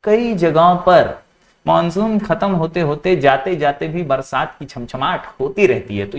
कई जगहों पर मॉनसून खत्म होते होते जाते जाते भी बरसात की छमछमाहट होती रहती है। तो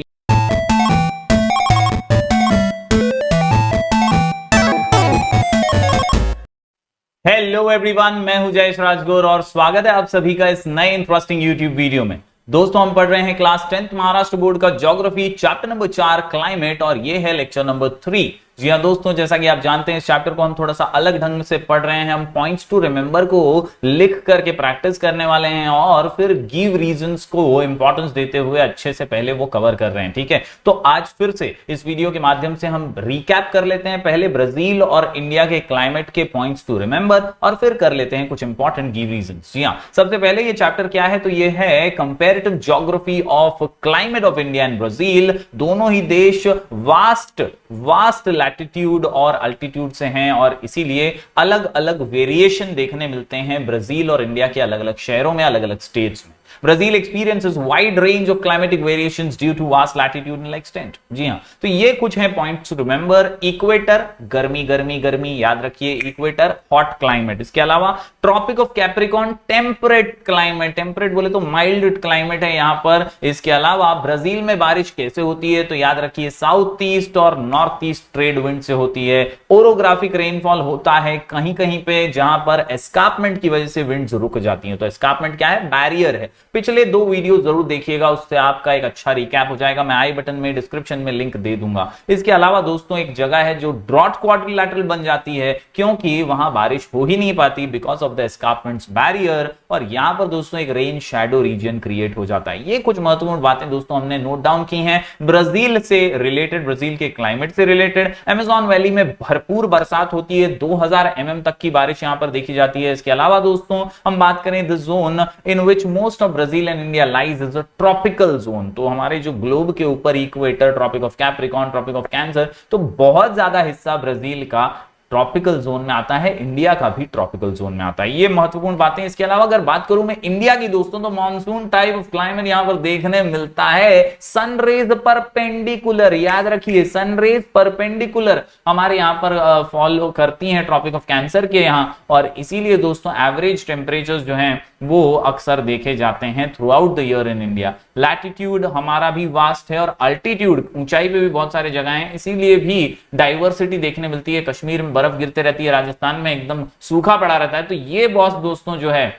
हेलो एवरीवन, मैं हूं जयेश राजगौर और स्वागत है आप सभी का इस नए इंटरेस्टिंग यूट्यूब वीडियो में। दोस्तों, हम पढ़ रहे हैं क्लास 10th महाराष्ट्र बोर्ड का ज्योग्राफी चैप्टर नंबर 4 क्लाइमेट और ये है लेक्चर नंबर 3। जी हाँ दोस्तों, जैसा कि आप जानते हैं इस चैप्टर को हम थोड़ा सा अलग ढंग से पढ़ रहे हैं। हम पॉइंट्स टू रिमेंबर को लिख करके प्रैक्टिस करने वाले हैं और फिर गिव रीजंस को इंपॉर्टेंस देते हुए अच्छे से पहले वो कवर कर रहे हैं। ठीक है, तो आज फिर से इस वीडियो के माध्यम से हम रिकैप कर लेते हैं पहले ब्राजील और इंडिया के क्लाइमेट के पॉइंट्स टू रिमेंबर और फिर कर लेते हैं कुछ इंपॉर्टेंट गिव रीजंस। जी हाँ, सबसे पहले ये चैप्टर क्या है, तो ये है comparative geography of climate of India and Brazil. दोनों ही देश वास्ट लैटिट्यूड और अल्टीट्यूड से हैं और इसीलिए अलग अलग वेरिएशन देखने मिलते हैं ब्राजील और इंडिया के अलग अलग शहरों में, अलग अलग स्टेट्स में। Brazil experiences wide range of climatic variations due to vast latitudinal extent। जी हाँ, तो ये कुछ है पॉइंट्स टू रिमेंबर। इक्वेटर गर्मी गर्मी गर्मी, याद रखिए इक्वेटर हॉट क्लाइमेट। इसके अलावा tropic of Capricorn temperate climate, temperate बोले तो माइल्ड क्लाइमेट है यहां पर। इसके अलावा ब्राजील में बारिश कैसे होती है, तो याद रखिए साउथ ईस्ट और नॉर्थ ईस्ट ट्रेड विंड से होती है। ओरोग्राफिक रेनफॉल होता है कहीं कहीं पे जहां पर एस्कार्पमेंट की वजह से विंड्स रुक जाती हैं। तो एस्कार्पमेंट क्या है, बैरियर है। पिछले 2 वीडियो जरूर देखिएगा, उससे आपका एक अच्छा रिकैप हो जाएगा। मैं आई बटन में डिस्क्रिप्शन में लिंक दे दूंगा। इसके अलावा दोस्तों एक जगह है जो ड्रॉट क्वाड्रिलैटरल बन जाती है क्योंकि वहां बारिश हो ही नहीं पाती बिकॉज ऑफ द एस्कार्पमेंट्स बैरियर, और यहां पर दोस्तों एक रेन शैडो रीजन क्रिएट हो जाता है। ये कुछ महत्वपूर्ण बातें दोस्तों हमने नोट डाउन की हैं ब्राजील से रिलेटेड, ब्राजील के क्लाइमेट से रिलेटेड। अमेज़न वैली में भरपूर बरसात होती है, 2000 mm तक की बारिश यहां पर देखी जाती है। इसके अलावा दोस्तों हम बात करें the zone in which most of Brazil and India lies is a tropical zone, तो हमारे जो ग्लोब के ऊपर equator, tropic of Capricorn, tropic of cancer, तो बहुत ज्यादा हिस्सा ब्राजील का ट्रॉपिकल जोन में आता है, इंडिया का भी ट्रॉपिकल जोन में आता है। ये महत्वपूर्ण बातें। इसके अलावा अगर बात करूं मैं इंडिया की दोस्तों, तो मॉनसून टाइप ऑफ क्लाइमेट यहां पर देखने मिलता है सनरेज परपेंडिकुलर। याद रखिए सनरेज परपेंडिकुलर हमारे यहां पर फॉलो करती हैं ट्रॉपिक ऑफ कैंसर के यहां, और इसीलिए दोस्तों एवरेज टेम्परेचर्स जो हैं वो अक्सर देखे जाते हैं through out the year in India. Latitude हमारा भी वास्ट है और अल्टीट्यूड ऊंचाई पे भी बहुत सारे जगह हैं, इसीलिए भी डाइवर्सिटी देखने मिलती है। कश्मीर में बर्फ गिरते रहती है, राजस्थान में एकदम सूखा पड़ा रहता है। तो ये बॉस दोस्तों जो है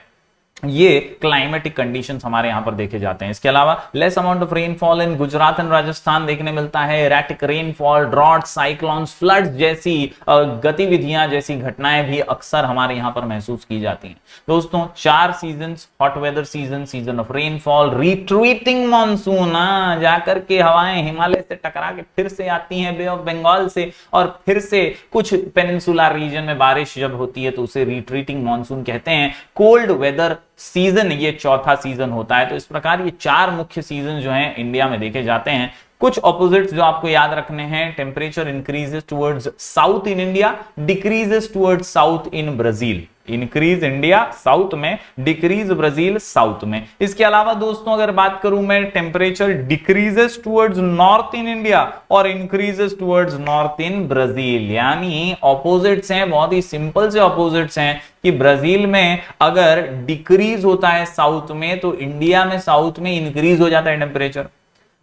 ये क्लाइमेटिक कंडीशंस हमारे यहां पर देखे जाते हैं। इसके अलावा less amount of rainfall in Gujarat and Rajasthan देखने मिलता है। Erratic rainfall, drought, cyclones, floods जैसी गतिविधियां, जैसी घटनाएं भी अक्सर हमारे यहां पर महसूस की जाती हैं। दोस्तों 4 seasons, hot weather season, season of rainfall, retreating monsoon, जाकर के हवाएं हिमालय से टकरा के फिर से आती हैं बे ऑफ बंगाल से, और फिर से कुछ पेनिनसुलर रीजन में बारिश जब होती है तो उसे रिट्रीटिंग मानसून कहते हैं। कोल्ड वेदर सीजन ये चौथा सीजन होता है। तो इस प्रकार ये 4 मुख्य सीजन जो हैं इंडिया में देखे जाते हैं। कुछ ऑपोजिट्स जो आपको याद रखने हैं, temperature increases towards south in India, decreases towards south in Brazil. Increase India south में, डिक्रीज ब्राजील साउथ में। इसके अलावा दोस्तों अगर बात करूं मैं, temperature decreases towards north in India और increases towards north in Brazil, यानी ऑपोजिट्स हैं, बहुत ही सिंपल से ऑपोजिट्स हैं कि ब्राजील में अगर डिक्रीज होता है साउथ में तो इंडिया में साउथ में इंक्रीज हो जाता है टेम्परेचर।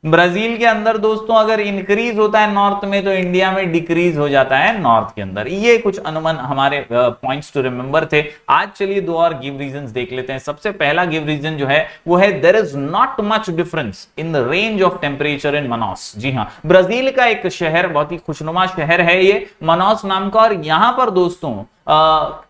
ब्राजील के अंदर दोस्तों अगर इंक्रीज होता है नॉर्थ में तो इंडिया में डिक्रीज हो जाता है नॉर्थ के अंदर। ये कुछ अनुमान हमारे पॉइंट्स टू रिमेंबर थे। आज चलिए 2 और गिव रीजंस देख लेते हैं। सबसे पहला गिव रीजन जो है वो है there is not much difference in the range of temperature in Manaus. जी हाँ, ब्राजील का एक शहर, बहुत ही खुशनुमा शहर है ये मनास नाम का, और यहां पर दोस्तों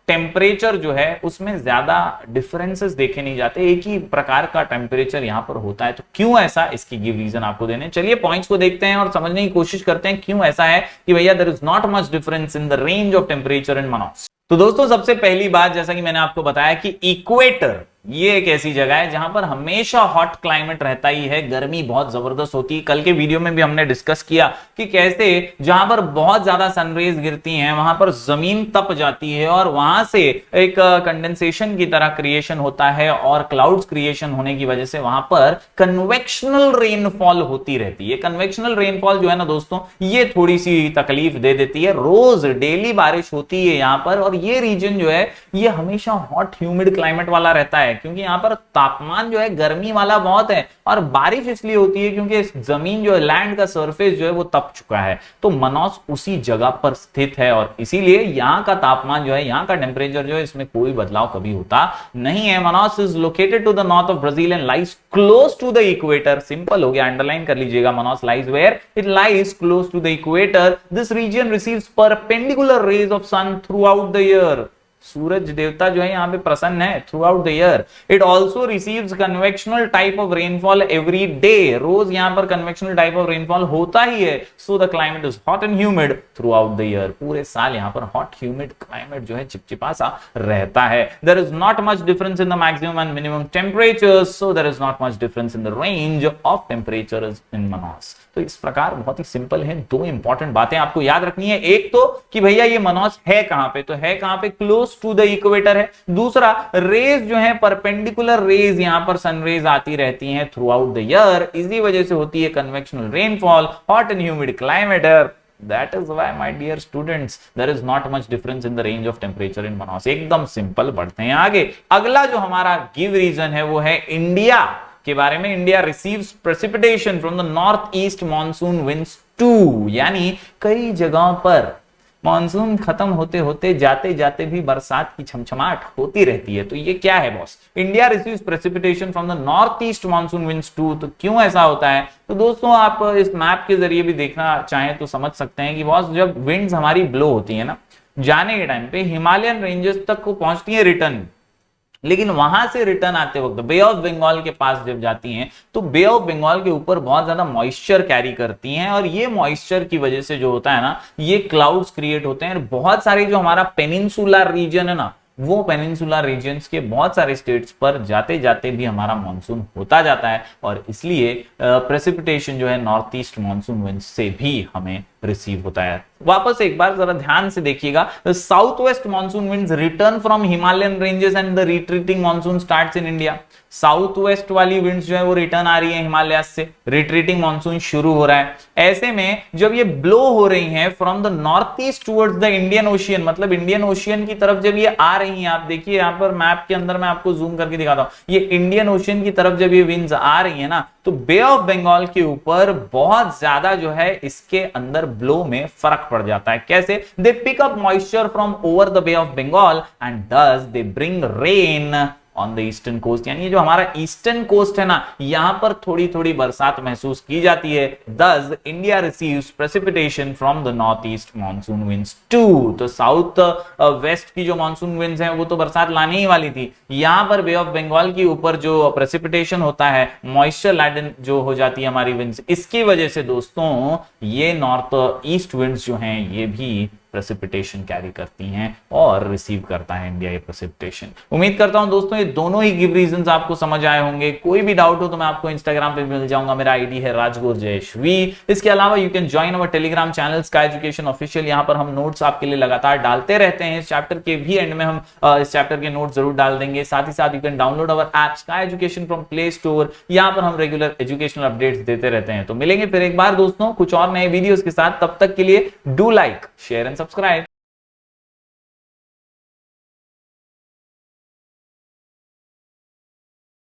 टेम्परेचर जो है उसमें ज्यादा डिफरेंसेस देखे नहीं जाते, एक ही प्रकार का टेम्परेचर यहां पर होता है। तो क्यों ऐसा, इसकी गिव रीजन आपको देने। चलिए पॉइंट्स को देखते हैं और समझने की कोशिश करते हैं क्यों ऐसा है कि भैया there is not much difference in the range of temperature in Manaus. तो दोस्तों सबसे पहली बात, जैसा कि मैंने आपको बताया कि इक्वेटर ये एक ऐसी जगह है जहां पर हमेशा हॉट क्लाइमेट रहता ही है, गर्मी बहुत जबरदस्त होती है। कल के वीडियो में भी हमने डिस्कस किया कि कैसे जहां पर बहुत ज्यादा सनरेज गिरती हैं वहां पर जमीन तप जाती है और वहां से एक कंडेंसेशन की तरह क्रिएशन होता है और क्लाउड्स क्रिएशन होने की वजह से वहां पर कन्वेक्शनल रेनफॉल होती रहती है। कन्वेक्शनल रेनफॉल जो है ना दोस्तों, ये थोड़ी सी तकलीफ दे देती है। रोज डेली बारिश होती है यहां पर, और ये रीजन जो है ये हमेशा हॉट ह्यूमिड क्लाइमेट वाला रहता है, क्योंकि यहां पर तापमान जो है गर्मी वाला बहुत है। और बारिश इसलिए होती है क्योंकि जमीन जो है, लैंड का सरफेस जो है वो तप चुका है। तो मनोस उसी जगह पर स्थित है और इसीलिए यहां का तापमान जो है, यहां का टेम्परेचर जो है, इसमें कोई बदलाव कभी होता नहीं है। Manaus is located to the north of Brazil and lies close to the equator. Simple हो गया, अंडरलाइन कर लीजिएगा। Manaus lies where? It lies close to the equator. This region receives perpendicular rays of sun throughout the year. सूरज देवता जो है यहाँ पे प्रसन्न है throughout the year. It also receives convectional type of rainfall every day. रोज यहाँ पर कन्वेक्शनल टाइप ऑफ रेनफॉल होता ही है। So the climate is hot and humid through out the year. पूरे साल यहाँ पर हॉट ह्यूमिड क्लाइमेट जो है चिपचिपा सा रहता है। There is not much difference in the maximum and minimum temperatures, so there is not much difference in the range of temperatures in Manaus. तो इस प्रकार बहुत ही सिंपल है। दो इंपॉर्टेंट बातें आपको याद रखनी है। एक तो कि भैया ये मनोस है कहां पे, तो है कहां पे, क्लोज टू द इक्वेटर है। दूसरा, रेज जो है परपेंडिकुलर रेज यहां पर सनरेज आती रहती हैं थ्रू आउट द ईयर। इसी वजह से होती है convectional rainfall, hot and humid climate. That is why, my dear students, there is not much difference in the range of temperature in Manaus. एकदम सिंपल। बढ़ते हैं आगे। अगला जो हमारा गिव रीजन है वो है इंडिया के बारे में। India receives precipitation from the north east monsoon winds too. यानी कई जगहों पर मानसून खत्म होते होते जाते जाते भी बरसात की छमछमाहट होती रहती है। तो ये क्या है boss? India receives precipitation from the north east monsoon winds too. तो क्यों ऐसा होता है? तो दोस्तों आप इस मैप के जरिए भी देखना चाहें तो समझ सकते हैं कि बॉस जब विंड्स हमारी ब्लो होती है ना, जाने के टाइम पे हिमालयन रेंजेस तक को पहुंचती है रिटर्न, लेकिन वहां से रिटर्न आते वक्त बे ऑफ बंगाल के पास जब जाती हैं तो बे ऑफ बंगाल के ऊपर बहुत ज्यादा मॉइस्चर कैरी करती हैं और ये मॉइस्चर की वजह से जो होता है ना, ये क्लाउड्स क्रिएट होते हैं। बहुत सारे जो हमारा पेनिनसुलर रीजन है ना, वो पेनिनसुलर रीजन्स के बहुत सारे स्टेट्स पर जाते जाते भी हमारा मानसून होता जाता है और इसलिए प्रेसिपिटेशन जो है नॉर्थ ईस्ट मानसून विंड से भी हमें रिसीव होता है। वापस एक बार जरा ध्यान से देखिएगा। South west monsoon winds return from Himalayan ranges and the retreating monsoon starts in India. South west वाली विंड्स जो है वो रिटर्न आ रही है हिमालय से, रिट्रीटिंग मानसून शुरू हो रहा है। ऐसे में जब ये ब्लो हो रही हैं from the north east towards the Indian ocean, मतलब इंडियन ओशियन की तरफ जब ये आ रही हैं, आप देखिए यहाँ पर मैप के अंदर मैं आपको जूम करके दिखाता हूं, ये इंडियन ओशियन की तरफ जब ये विंड्स आ रही है ना, तो बे ऑफ बंगाल के ऊपर बहुत ज्यादा जो है इसके अंदर ब्लो में फर्क पड़ जाता है। कैसे? They pick up moisture from over the bay of Bengal and thus they bring rain on the eastern coast. यानी जो हमारा ईस्टर्न कोस्ट है ना, यहां पर थोड़ी थोड़ी बरसात महसूस की जाती है। दस India receives precipitation from the north east monsoon winds too. तो साउथ वेस्ट की जो मानसून विंड्स हैं वो तो बरसात लाने ही वाली थी, यहां पर बे ऑफ बंगाल के ऊपर जो प्रेसिपिटेशन होता है, मॉइस्चर लैडन जो हो जाती है हमारी विंड्स, इसकी वजह से दोस्तों ये नॉर्थ ईस्ट विंड्स जो हैं ये भी प्रेसिपिटेशन कैरी करती हैं और रिसीव करता है इंडिया ये प्रेसिपिटेशन। उम्मीद करता हूं दोस्तों ये दोनों ही गिव रीजंस आपको समझ आए होंगे। कोई भी डाउट हो तो मैं आपको इंस्टाग्राम पे मिल जाऊंगा, मेरा आईडी है राजगुरु जयश्वी। इसके अलावा you can join our Telegram channel sky education official. यहां पर हम नोट्स आपके लिए लगातार डालते रहते हैं। इस चैप्टर के भी एंड में हम इस चैप्टर के नोट्स जरूर डाल देंगे। साथ ही साथ you can download our app sky education from play store. यहां पर हम रेगुलर एजुकेशनल अपडेट्स देते रहते हैं। तो मिलेंगे फिर एक बार दोस्तों कुछ और नए वीडियोस के साथ। तब तक के लिए do like, share and subscribe.